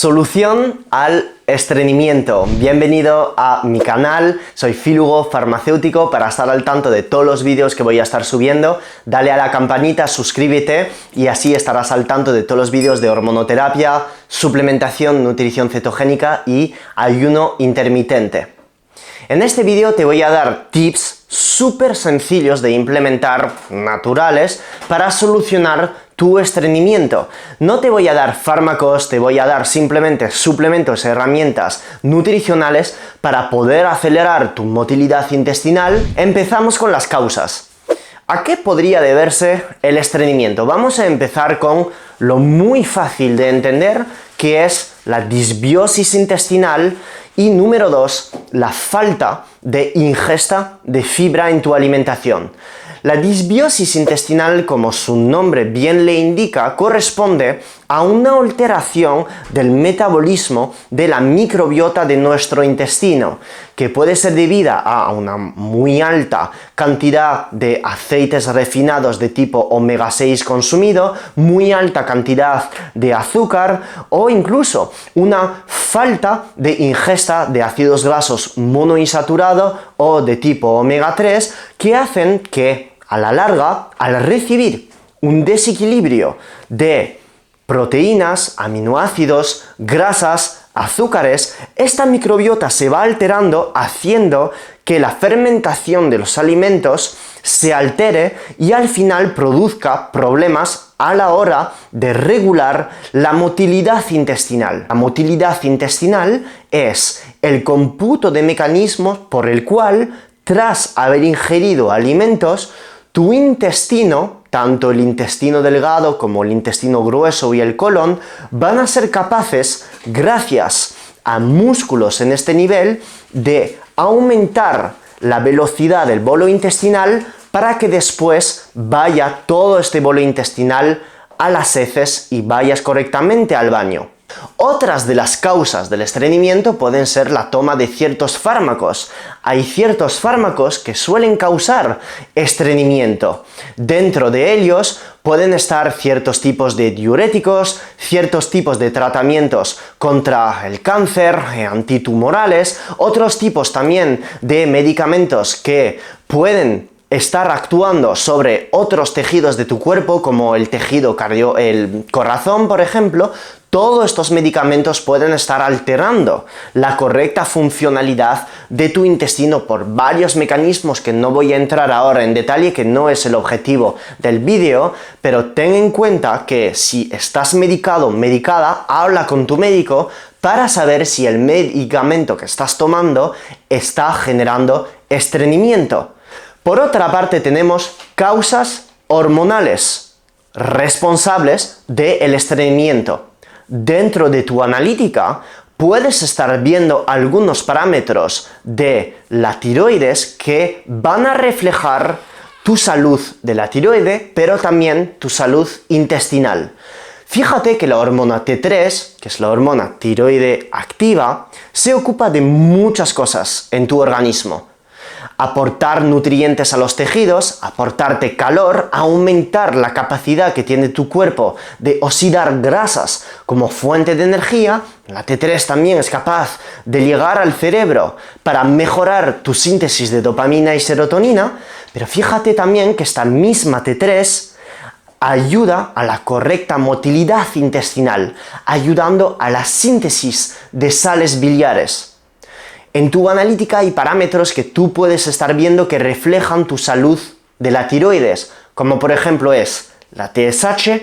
Solución al estreñimiento. Bienvenido a mi canal, soy Fílugo Farmacéutico. Para estar al tanto de todos los vídeos que voy a estar subiendo, dale a la campanita, suscríbete y así estarás al tanto de todos los vídeos de hormonoterapia, suplementación, nutrición cetogénica y ayuno intermitente. En este vídeo te voy a dar tips súper sencillos de implementar, naturales, para solucionar tu estreñimiento. No te voy a dar fármacos, te voy a dar simplemente suplementos, herramientas nutricionales para poder acelerar tu motilidad intestinal. Empezamos con las causas. ¿A qué podría deberse el estreñimiento? Vamos a empezar con lo muy fácil de entender, que es la disbiosis intestinal, y número 2, la falta de ingesta de fibra en tu alimentación. La disbiosis intestinal, como su nombre bien le indica, corresponde a una alteración del metabolismo de la microbiota de nuestro intestino, que puede ser debida a una muy alta cantidad de aceites refinados de tipo omega 6 consumido, muy alta cantidad de azúcar o incluso una falta de ingesta de ácidos grasos monoinsaturados o de tipo omega 3, que hacen que a la larga, al recibir un desequilibrio de proteínas, aminoácidos, grasas, azúcares, esta microbiota se va alterando, haciendo que la fermentación de los alimentos se altere y al final produzca problemas a la hora de regular la motilidad intestinal. La motilidad intestinal es el cómputo de mecanismos por el cual, tras haber ingerido alimentos, tu intestino, tanto el intestino delgado como el intestino grueso y el colon, van a ser capaces, gracias a músculos en este nivel, de aumentar la velocidad del bolo intestinal para que después vaya todo este bolo intestinal a las heces y vayas correctamente al baño. Otras de las causas del estreñimiento pueden ser la toma de ciertos fármacos. Hay ciertos fármacos que suelen causar estreñimiento. Dentro de ellos pueden estar ciertos tipos de diuréticos, ciertos tipos de tratamientos contra el cáncer, antitumorales, otros tipos también de medicamentos que pueden estar actuando sobre otros tejidos de tu cuerpo, como el tejido el corazón, por ejemplo. Todos estos medicamentos pueden estar alterando la correcta funcionalidad de tu intestino por varios mecanismos que no voy a entrar ahora en detalle, que no es el objetivo del vídeo, pero ten en cuenta que si estás medicado o medicada, habla con tu médico para saber si el medicamento que estás tomando está generando estreñimiento. Por otra parte, tenemos causas hormonales responsables del estreñimiento. Dentro de tu analítica puedes estar viendo algunos parámetros de la tiroides que van a reflejar tu salud de la tiroide, pero también tu salud intestinal. Fíjate que la hormona T3, que es la hormona tiroide activa, se ocupa de muchas cosas en tu organismo. Aportar nutrientes a los tejidos, aportarte calor, aumentar la capacidad que tiene tu cuerpo de oxidar grasas como fuente de energía. La T3 también es capaz de llegar al cerebro para mejorar tu síntesis de dopamina y serotonina, pero fíjate también que esta misma T3 ayuda a la correcta motilidad intestinal, ayudando a la síntesis de sales biliares. En tu analítica hay parámetros que tú puedes estar viendo que reflejan tu salud de la tiroides, como por ejemplo es la TSH,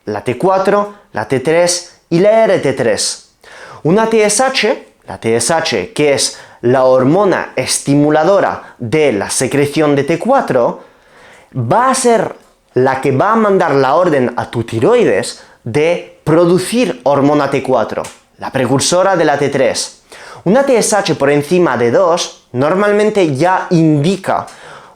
la T4, la T3 y la RT3. Una TSH, la TSH, que es la hormona estimuladora de la secreción de T4, va a ser la que va a mandar la orden a tu tiroides de producir hormona T4, la precursora de la T3. Una TSH por encima de 2 normalmente ya indica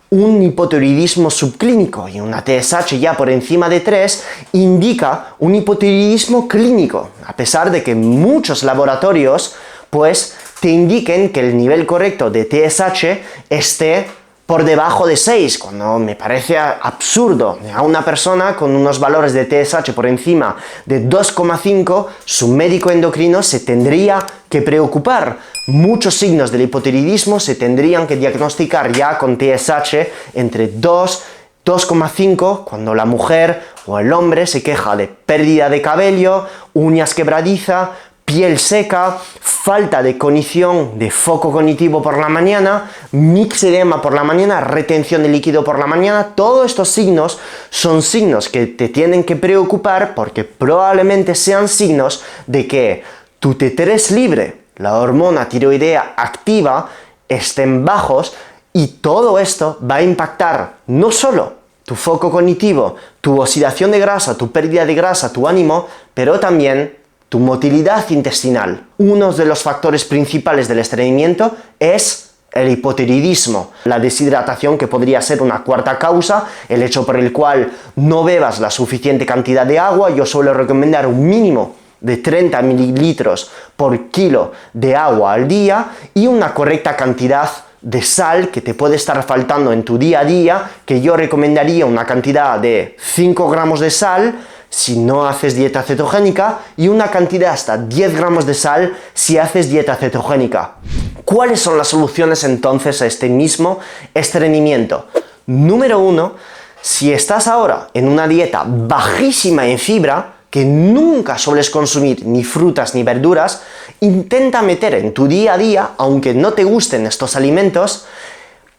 un hipotiroidismo subclínico, y una TSH ya por encima de 3 indica un hipotiroidismo clínico, a pesar de que muchos laboratorios pues te indiquen que el nivel correcto de TSH esté por debajo de 6, cuando me parece absurdo. A una persona con unos valores de TSH por encima de 2,5, su médico endocrino se tendría que preocupar. Muchos signos del hipotiroidismo se tendrían que diagnosticar ya con TSH entre 2 2,5 cuando la mujer o el hombre se queja de pérdida de cabello, uñas quebradiza, piel seca, falta de cognición, de foco cognitivo por la mañana, mixedema por la mañana, retención de líquido por la mañana. Todos estos signos son signos que te tienen que preocupar porque probablemente sean signos de que tu T3 libre, la hormona tiroidea activa, estén bajos, y todo esto va a impactar no solo tu foco cognitivo, tu oxidación de grasa, tu pérdida de grasa, tu ánimo, pero también tu motilidad intestinal. Uno de los factores principales del estreñimiento es el hipotiroidismo, la deshidratación, que podría ser una cuarta causa, el hecho por el cual no bebas la suficiente cantidad de agua. Yo suelo recomendar un mínimo de 30 mililitros por kilo de agua al día y una correcta cantidad de sal que te puede estar faltando en tu día a día, que yo recomendaría una cantidad de 5 gramos de sal si no haces dieta cetogénica y una cantidad hasta 10 gramos de sal si haces dieta cetogénica. ¿Cuáles son las soluciones entonces a este mismo estreñimiento? Número 1, si estás ahora en una dieta bajísima en fibra, que nunca sueles consumir ni frutas ni verduras, intenta meter en tu día a día, aunque no te gusten estos alimentos,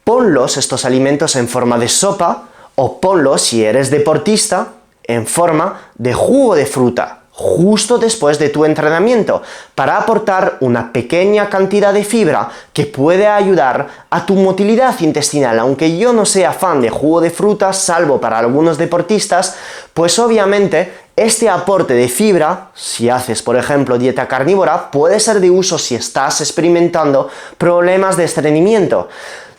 ponlos estos alimentos en forma de sopa o ponlos, si eres deportista, en forma de jugo de fruta, justo después de tu entrenamiento, para aportar una pequeña cantidad de fibra que puede ayudar a tu motilidad intestinal. Aunque yo no sea fan de jugo de fruta, salvo para algunos deportistas, pues obviamente este aporte de fibra, si haces por ejemplo dieta carnívora, puede ser de uso si estás experimentando problemas de estreñimiento.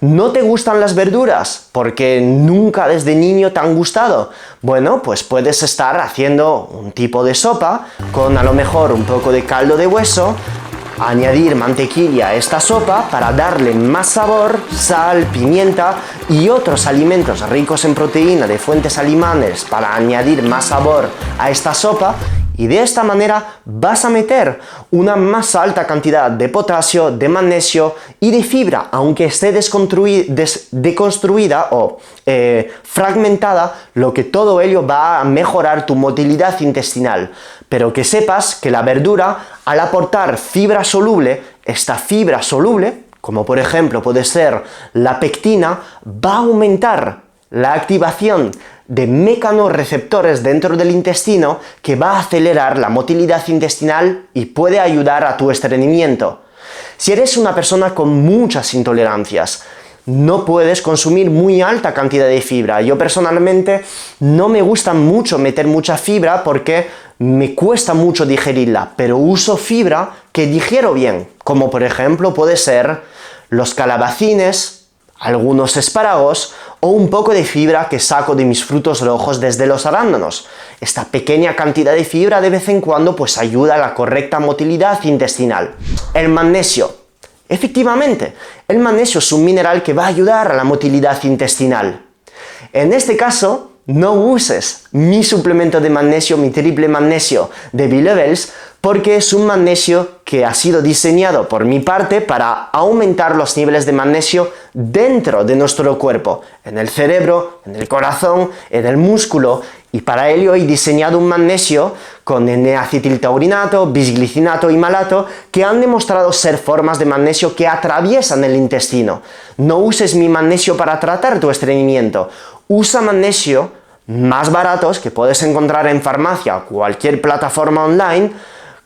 ¿No te gustan las verduras? ¿Porque nunca desde niño te han gustado? Bueno, pues puedes estar haciendo un tipo de sopa con a lo mejor un poco de caldo de hueso, añadir mantequilla a esta sopa para darle más sabor, sal, pimienta y otros alimentos ricos en proteína de fuentes animales para añadir más sabor a esta sopa. Y de esta manera vas a meter una más alta cantidad de potasio, de magnesio y de fibra, aunque esté deconstruida o fragmentada, lo que todo ello va a mejorar tu motilidad intestinal. Pero que sepas que la verdura, al aportar fibra soluble, esta fibra soluble, como por ejemplo puede ser la pectina, va a aumentar la activación de mecanorreceptores dentro del intestino, que va a acelerar la motilidad intestinal y puede ayudar a tu estreñimiento. Si eres una persona con muchas intolerancias, no puedes consumir muy alta cantidad de fibra. Yo personalmente no me gusta mucho meter mucha fibra porque me cuesta mucho digerirla, pero uso fibra que digiero bien, como por ejemplo puede ser los calabacines, algunos espárragos o un poco de fibra que saco de mis frutos rojos desde los arándanos. Esta pequeña cantidad de fibra de vez en cuando pues ayuda a la correcta motilidad intestinal. El magnesio. Efectivamente, el magnesio es un mineral que va a ayudar a la motilidad intestinal. En este caso, no uses mi suplemento de magnesio, mi triple magnesio de B-Levels, porque es un magnesio que ha sido diseñado por mi parte para aumentar los niveles de magnesio dentro de nuestro cuerpo, en el cerebro, en el corazón, en el músculo, y para ello he diseñado un magnesio con N-acetiltaurinato, bisglicinato y malato, que han demostrado ser formas de magnesio que atraviesan el intestino. No uses mi magnesio para tratar tu estreñimiento, usa magnesio más baratos que puedes encontrar en farmacia o cualquier plataforma online,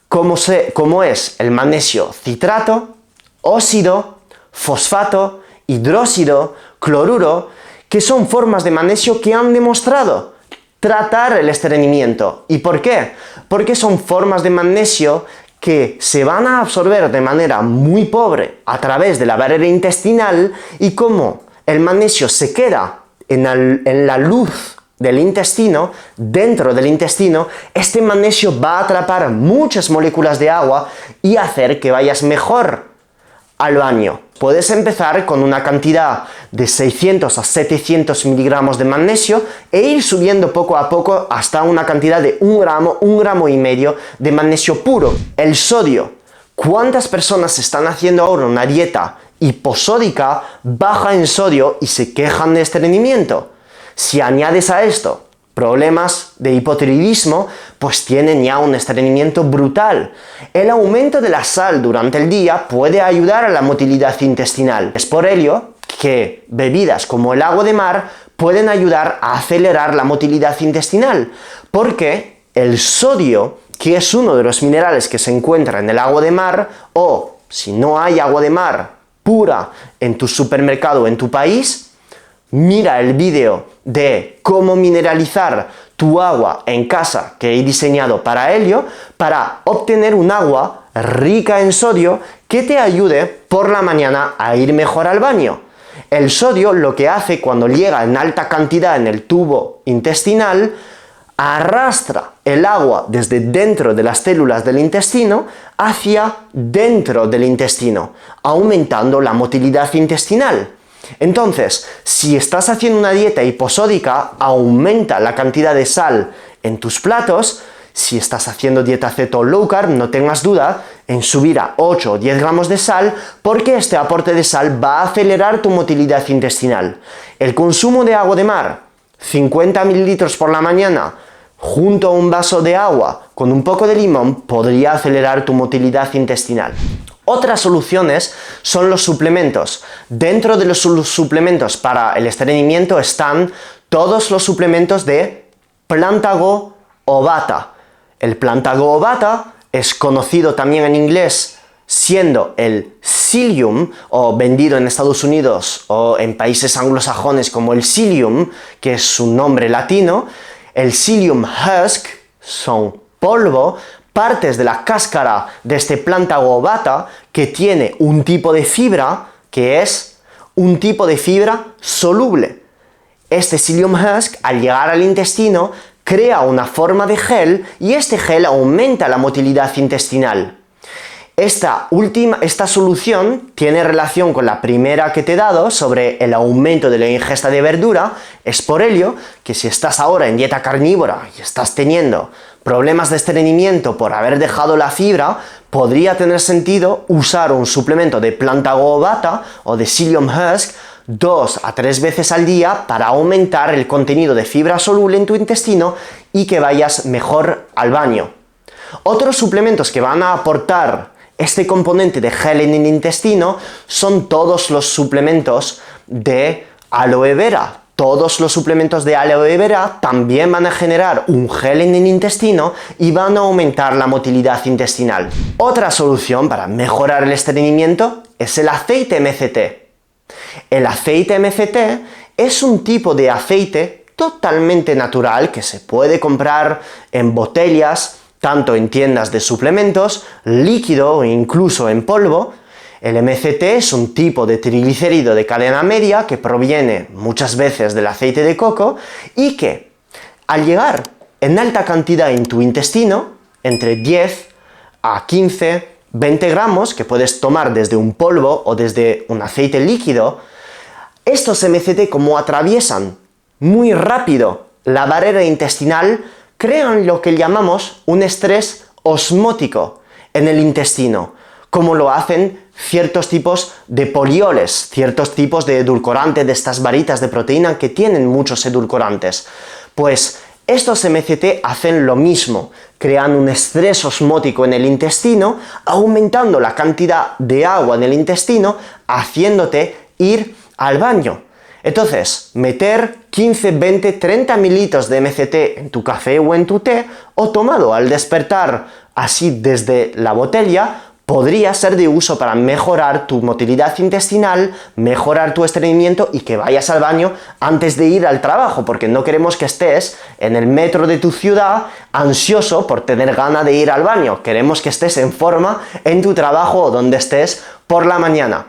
como es el magnesio citrato, óxido, fosfato, hidróxido, cloruro, que son formas de magnesio que han demostrado tratar el estreñimiento. ¿Y por qué? Porque son formas de magnesio que se van a absorber de manera muy pobre a través de la barrera intestinal, y como el magnesio se queda en la luz del intestino, dentro del intestino, este magnesio va a atrapar muchas moléculas de agua y hacer que vayas mejor al baño. Puedes empezar con una cantidad de 600 a 700 miligramos de magnesio e ir subiendo poco a poco hasta una cantidad de 1 gramo y medio de magnesio puro. El sodio. ¿Cuántas personas están haciendo ahora una dieta hiposódica, baja en sodio y se quejan de estreñimiento? Si añades a esto problemas de hipotiroidismo, pues tienen ya un estreñimiento brutal. El aumento de la sal durante el día puede ayudar a la motilidad intestinal. Es por ello que bebidas como el agua de mar pueden ayudar a acelerar la motilidad intestinal, porque el sodio, que es uno de los minerales que se encuentra en el agua de mar, o si no hay agua de mar pura en tu supermercado o en tu país, mira el vídeo de cómo mineralizar tu agua en casa que he diseñado para ello, para obtener un agua rica en sodio que te ayude por la mañana a ir mejor al baño. El sodio lo que hace cuando llega en alta cantidad en el tubo intestinal, arrastra el agua desde dentro de las células del intestino hacia dentro del intestino, aumentando la motilidad intestinal. Entonces, si estás haciendo una dieta hiposódica, aumenta la cantidad de sal en tus platos. Si estás haciendo dieta ceto low carb, no tengas duda en subir a 8 o 10 gramos de sal, porque este aporte de sal va a acelerar tu motilidad intestinal. El consumo de agua de mar, 50 mililitros por la mañana, junto a un vaso de agua con un poco de limón, podría acelerar tu motilidad intestinal. Otras soluciones son los suplementos. Dentro de los suplementos para el estreñimiento están todos los suplementos de Plantago Ovata. El Plantago Ovata es conocido también en inglés siendo el Psyllium, o vendido en Estados Unidos o en países anglosajones como el Psyllium, que es su nombre latino. El Psyllium husk son polvo, partes de la cáscara de este Plantago Ovata, que tiene un tipo de fibra que es un tipo de fibra soluble. Este Psyllium husk, al llegar al intestino, crea una forma de gel y este gel aumenta la motilidad intestinal. Esta solución tiene relación con la primera que te he dado sobre el aumento de la ingesta de verdura. Es por ello que si estás ahora en dieta carnívora y estás teniendo problemas de estreñimiento por haber dejado la fibra, podría tener sentido usar un suplemento de Plantago Ovata o de Psyllium husk 2 a 3 veces al día para aumentar el contenido de fibra soluble en tu intestino y que vayas mejor al baño. Otros suplementos que van a aportar este componente de gel en el intestino son todos los suplementos de aloe vera. Todos los suplementos de aloe vera también van a generar un gel en el intestino y van a aumentar la motilidad intestinal. Otra solución para mejorar el estreñimiento es el aceite MCT. El aceite MCT es un tipo de aceite totalmente natural que se puede comprar en botellas, tanto en tiendas de suplementos, líquido e incluso en polvo. El MCT es un tipo de triglicérido de cadena media que proviene muchas veces del aceite de coco y que, al llegar en alta cantidad en tu intestino, entre 10 a 15, 20 gramos, que puedes tomar desde un polvo o desde un aceite líquido, estos MCT, como atraviesan muy rápido la barrera intestinal, crean lo que llamamos un estrés osmótico en el intestino, como lo hacen ciertos tipos de polioles, ciertos tipos de edulcorantes, de estas varitas de proteína que tienen muchos edulcorantes. Pues estos MCT hacen lo mismo, crean un estrés osmótico en el intestino, aumentando la cantidad de agua en el intestino, haciéndote ir al baño. Entonces, meter 15, 20, 30 mililitros de MCT en tu café o en tu té, o tomado al despertar así desde la botella, podría ser de uso para mejorar tu motilidad intestinal, mejorar tu estreñimiento y que vayas al baño antes de ir al trabajo, porque no queremos que estés en el metro de tu ciudad ansioso por tener ganas de ir al baño. Queremos que estés en forma en tu trabajo o donde estés por la mañana.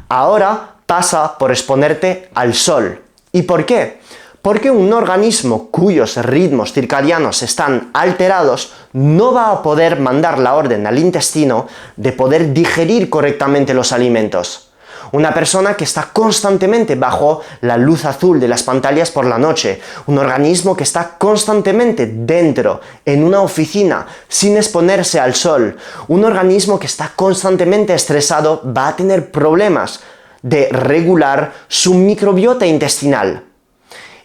Ahora pasa por exponerte al sol. ¿Y por qué? Porque un organismo cuyos ritmos circadianos están alterados no va a poder mandar la orden al intestino de poder digerir correctamente los alimentos. Una persona que está constantemente bajo la luz azul de las pantallas por la noche. Un organismo que está constantemente dentro, en una oficina, sin exponerse al sol. Un organismo que está constantemente estresado va a tener problemas de regular su microbiota intestinal.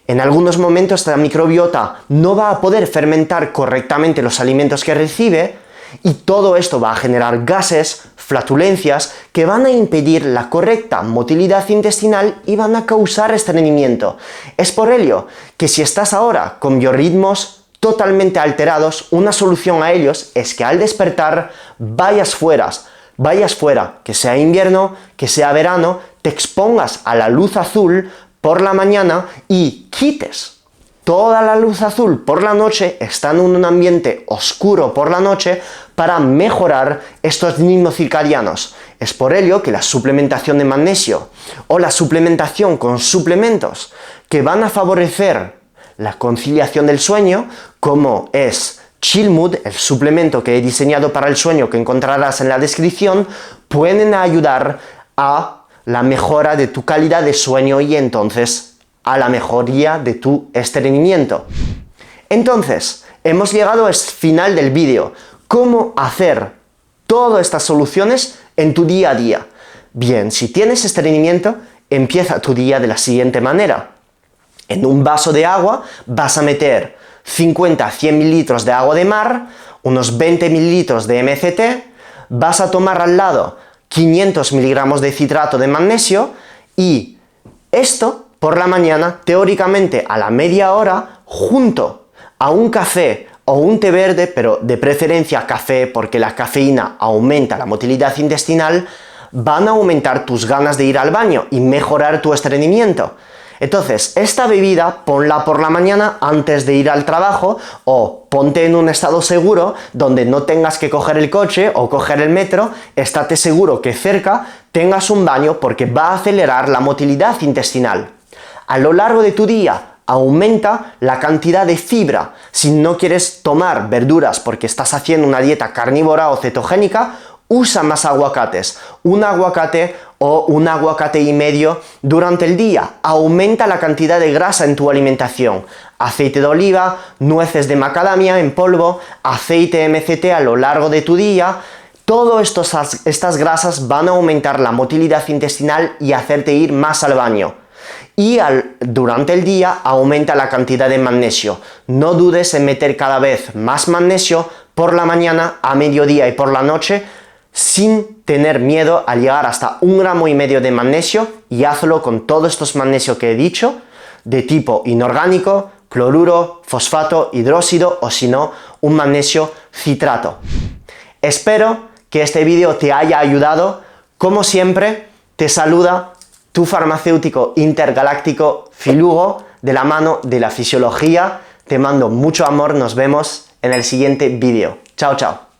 En algunos momentos esta microbiota no va a poder fermentar correctamente los alimentos que recibe y todo esto va a generar gases, flatulencias que van a impedir la correcta motilidad intestinal y van a causar estreñimiento. Es por ello que si estás ahora con biorritmos totalmente alterados, una solución a ellos es que al despertar vayas fuera, que sea invierno, que sea verano, te expongas a la luz azul por la mañana y quites toda la luz azul por la noche, estando en un ambiente oscuro por la noche, para mejorar estos ritmos circadianos. Es por ello que la suplementación de magnesio o la suplementación con suplementos que van a favorecer la conciliación del sueño, como es Chillmood, el suplemento que he diseñado para el sueño que encontrarás en la descripción, pueden ayudar a la mejora de tu calidad de sueño y entonces a la mejoría de tu estreñimiento. Entonces, hemos llegado al final del vídeo. ¿Cómo hacer todas estas soluciones en tu día a día? Bien, si tienes estreñimiento, empieza tu día de la siguiente manera. En un vaso de agua vas a meter 50 a 100 mililitros de agua de mar, unos 20 mililitros de MCT, vas a tomar al lado 500 miligramos de citrato de magnesio y esto por la mañana, teóricamente a la media hora, junto a un café o un té verde, pero de preferencia café porque la cafeína aumenta la motilidad intestinal, van a aumentar tus ganas de ir al baño y mejorar tu estreñimiento. Entonces, esta bebida ponla por la mañana antes de ir al trabajo o ponte en un estado seguro donde no tengas que coger el coche o coger el metro, estate seguro que cerca tengas un baño porque va a acelerar la motilidad intestinal. A lo largo de tu día, aumenta la cantidad de fibra. Si no quieres tomar verduras porque estás haciendo una dieta carnívora o cetogénica, usa más aguacates. Un aguacate o un aguacate y medio durante el día. Aumenta la cantidad de grasa en tu alimentación. Aceite de oliva, nueces de macadamia en polvo, aceite MCT a lo largo de tu día. Todas estas grasas van a aumentar la motilidad intestinal y hacerte ir más al baño. Y durante el día aumenta la cantidad de magnesio. No dudes en meter cada vez más magnesio por la mañana, a mediodía y por la noche, sin tener miedo a llegar hasta 1,5 gramos de magnesio, y hazlo con todos estos magnesios que he dicho, de tipo inorgánico, cloruro, fosfato, hidróxido o si no, un magnesio citrato. Espero que este vídeo te haya ayudado. Como siempre, te saluda tu farmacéutico intergaláctico Filugo, de la mano de la fisiología. Te mando mucho amor, nos vemos en el siguiente vídeo. Chao, chao.